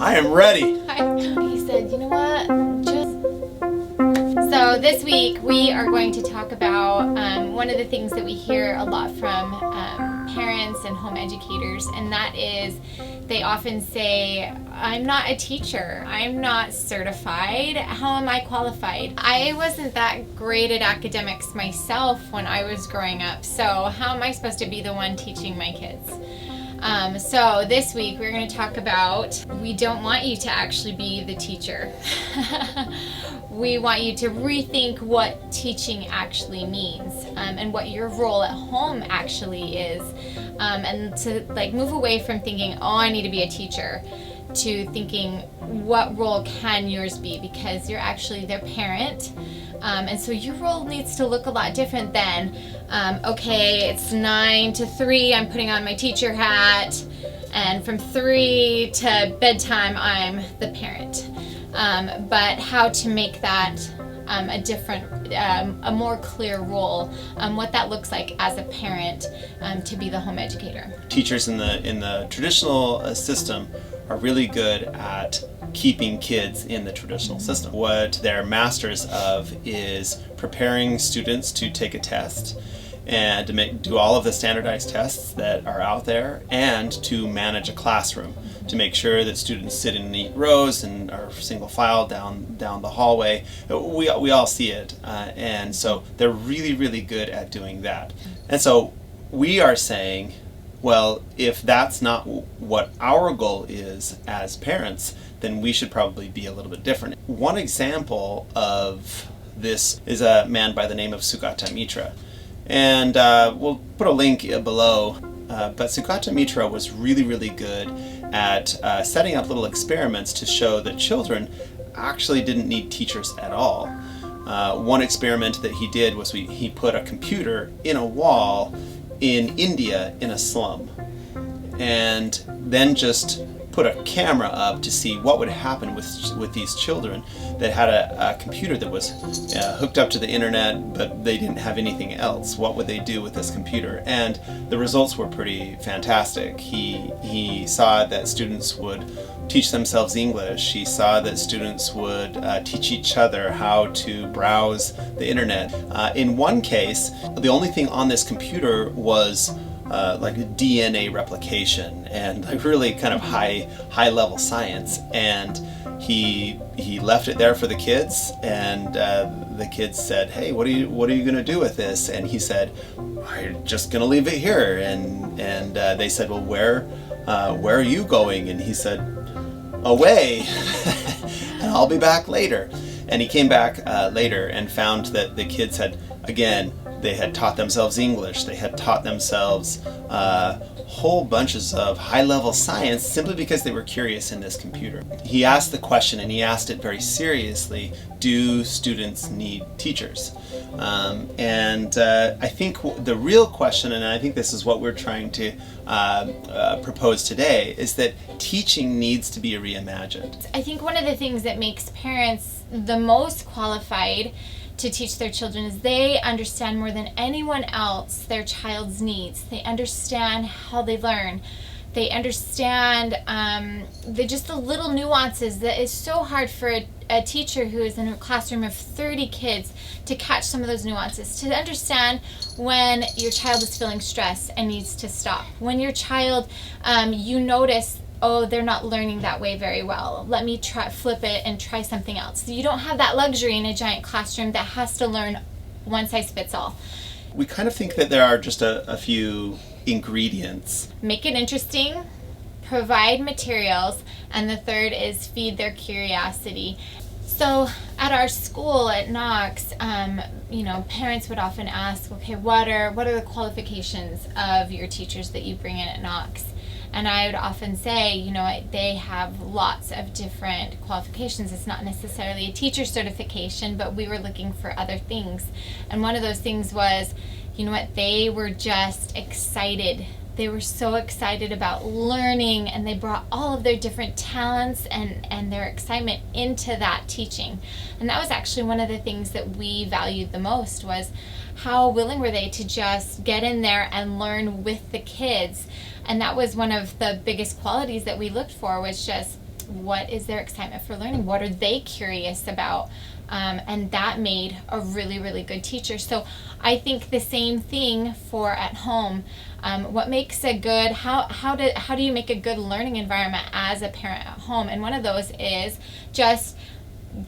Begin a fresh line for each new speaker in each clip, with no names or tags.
I am ready.
He said, you know what, So this week we are going to talk about one of the things that we hear a lot from parents and home educators, and that is they often say, I'm not a teacher, I'm not certified, how am I qualified? I wasn't that great at academics myself when I was growing up, so how am I supposed to be the one teaching my kids? So this week we're going to talk about, we don't want you to actually be the teacher. We want you to rethink what teaching actually means, and what your role at home actually is, and to move away from thinking, oh, I need to be a teacher, to thinking, what role can yours be, because you're actually their parent, and so your role needs to look a lot different than, okay, it's 9 to 3, I'm putting on my teacher hat, and from 3 to bedtime, I'm the parent. But how to make that a different, a more clear role, what that looks like as a parent, to be the home educator.
Teachers in the traditional system are really good at keeping kids in the traditional system. What they're masters of is preparing students to take a test and to do all of the standardized tests that are out there, and to manage a classroom, to make sure that students sit in neat rows and are single file down the hallway. We all see it, and so they're really, really good at doing that. And so we are saying, well, if that's not what our goal is as parents, then we should probably be a little bit different. One example of this is a man by the name of Sugata Mitra. And we'll put a link below, but Sugata Mitra was really, really good at setting up little experiments to show that children actually didn't need teachers at all. One experiment that he did was he put a computer in a wall in India in a slum, and then just put a camera up to see what would happen with these children that had a computer that was hooked up to the internet, but they didn't have anything else. What would they do with this computer? And the results were pretty fantastic. He saw that students would teach themselves English. He saw that students would teach each other how to browse the internet. In one case, the only thing on this computer was like DNA replication and really kind of high level science, and he left it there for the kids, and the kids said, hey, what are you going to do with this? And he said, I'm just going to leave it here. And they said, well, where are you going? And he said, away, and I'll be back later. And he came back later and found that the kids had, again, they had taught themselves English, they had taught themselves whole bunches of high-level science simply because they were curious in this computer. He asked the question, and he asked it very seriously, do students need teachers? And I think the real question, and I think this is what we're trying to propose today, is that teaching needs to be reimagined.
I think one of the things that makes parents the most qualified to teach their children is they understand more than anyone else their child's needs. They understand how they learn. They understand just the little nuances that is so hard for a teacher who is in a classroom of 30 kids to catch some of those nuances, to understand when your child is feeling stressed and needs to stop. When your child, you notice, oh, they're not learning that way very well. Let me flip it and try something else. So you don't have that luxury in a giant classroom that has to learn one size fits all.
We kind of think that there are just a few ingredients.
Make it interesting, provide materials, and the third is feed their curiosity. So at our school at Knox, parents would often ask, okay, what are the qualifications of your teachers that you bring in at Knox? And I would often say, they have lots of different qualifications. It's not necessarily a teacher certification, but we were looking for other things. And one of those things was, they were just excited. They were so excited about learning, and they brought all of their different talents and their excitement into that teaching. And that was actually one of the things that we valued the most, was how willing were they to just get in there and learn with the kids. And that was one of the biggest qualities that we looked for, was just what is their excitement for learning? What are they curious about? And that made a really, really good teacher. So I think the same thing for at home. What makes a good, how do you make a good learning environment as a parent at home? And one of those is just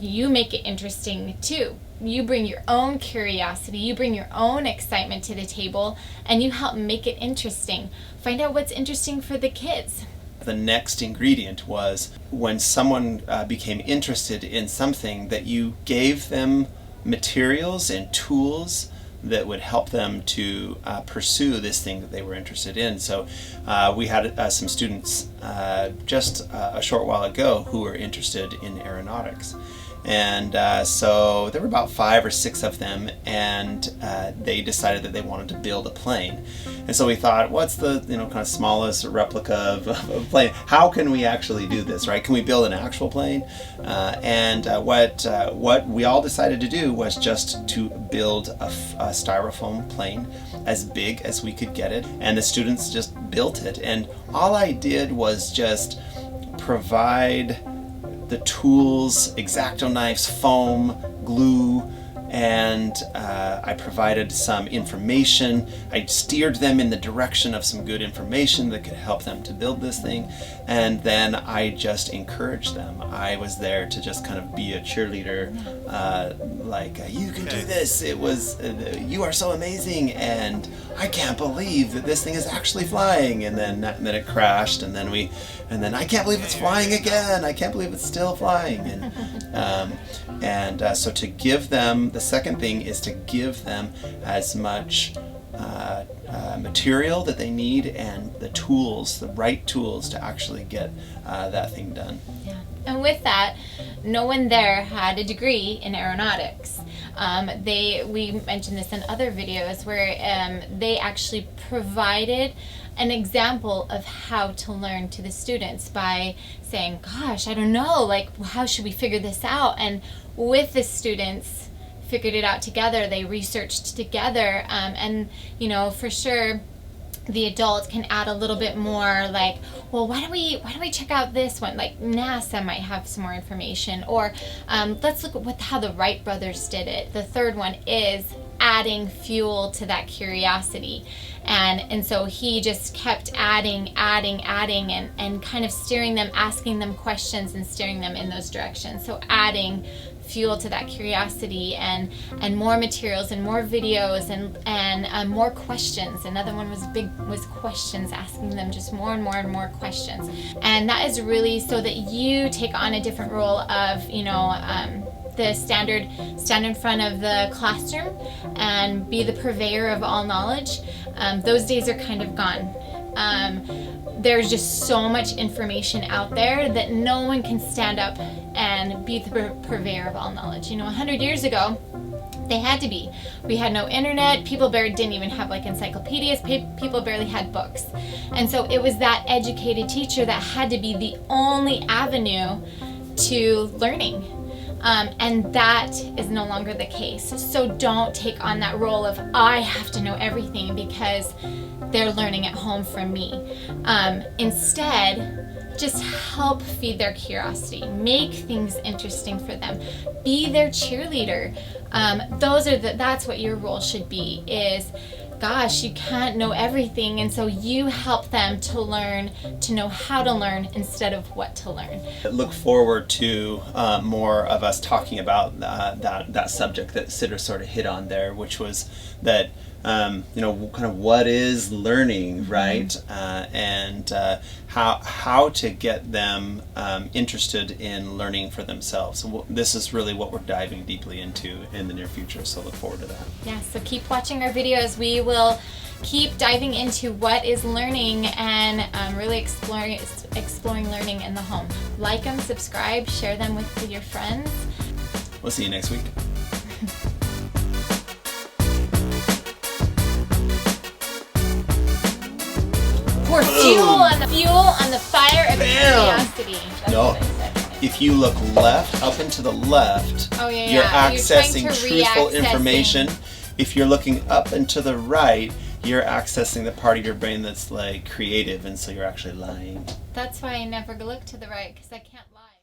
you make it interesting too. You bring your own curiosity, you bring your own excitement to the table, and you help make it interesting. Find out what's interesting for the kids.
The next ingredient was when someone became interested in something, that you gave them materials and tools that would help them to pursue this thing that they were interested in. So we had some students just a short while ago who were interested in aeronautics. And so there were about 5 or 6 of them, and they decided that they wanted to build a plane. And so we thought, what's the kind of smallest replica of a plane? How can we actually do this, right? Can we build an actual plane? And what we all decided to do was just to build a styrofoam plane as big as we could get it. And the students just built it. And all I did was just provide the tools, X-Acto knives, foam, glue, and I provided some information. I steered them in the direction of some good information that could help them to build this thing, and then I just encouraged them. I was there to just kind of be a cheerleader, you can do this. It was, you are so amazing, and I can't believe that this thing is actually flying. And then it crashed, and then I can't believe it's flying again. I can't believe it's still flying. And so to give them, the second thing is to give them as much material that they need and the tools, the right tools to actually get that thing done.
Yeah. And with that, no one there had a degree in aeronautics. We mentioned this in other videos where they actually provided an example of how to learn to the students by saying, gosh, I don't know, how should we figure this out? And with the students, figured it out together. They researched together, and for sure the adults can add a little bit more, well, why don't we check out this one? Like NASA might have some more information, or let's look at how the Wright brothers did it. The third one is adding fuel to that curiosity, and so he just kept adding and kind of steering them, asking them questions and steering them in those directions. So adding fuel to that curiosity, and more materials and more videos and more questions. Another one was questions, asking them just more and more and more questions. And that is really so that you take on a different role of the stand in front of the classroom and be the purveyor of all knowledge. Those days are kind of gone. There's just so much information out there that no one can stand up and be the purveyor of all knowledge. 100 years ago, they had to be. We had no internet. People didn't even have encyclopedias. People barely had books. And so it was that educated teacher that had to be the only avenue to learning. And that is no longer the case. So don't take on that role of, I have to know everything because they're learning at home from me. Instead, just help feed their curiosity. Make things interesting for them. Be their cheerleader. That's what your role should be, is, gosh, you can't know everything, and so you help them to learn, to know how to learn instead of what to learn.
Look forward to more of us talking about that subject that Sidra sort of hit on there, which was that kind of what is learning, right? And how to get them interested in learning for themselves. So this is really what we're diving deeply into in the near future, so look forward to that.
Yeah, so keep watching our videos. We will keep diving into what is learning and really exploring learning in the home. Like them, subscribe, share them with your friends.
We'll see you next week.
Pour fuel on the fire of curiosity.
No. If you look up and to the left, you're accessing truthful information. If you're looking up and to the right, you're accessing the part of your brain that's like creative, and so you're actually lying.
That's why I never look to the right, because I can't lie.